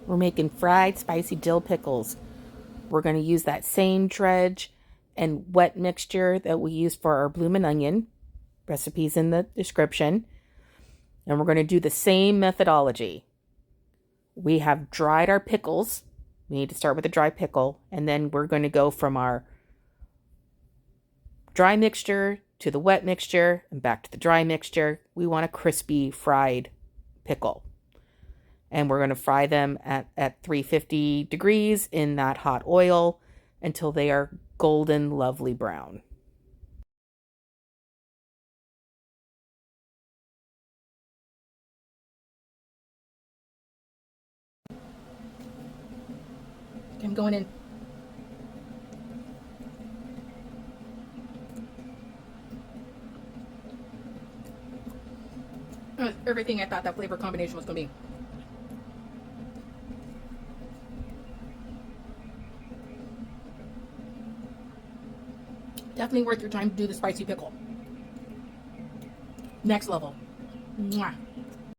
We're making fried spicy dill pickles. We're going to use that same dredge and wet mixture that we use for our bloomin' onion. Recipes in the description. And we're going to do the same methodology. We have dried our pickles. We need to start with a dry pickle. And then we're going to go from our dry mixture to the wet mixture and back to the dry mixture. We want a crispy fried pickle. And we're going to fry them at 350 degrees in that hot oil until they are golden, lovely brown. I'm going in. Everything I thought that flavor combination was going to be. Definitely worth your time to do the spicy pickle. Next level. Mwah.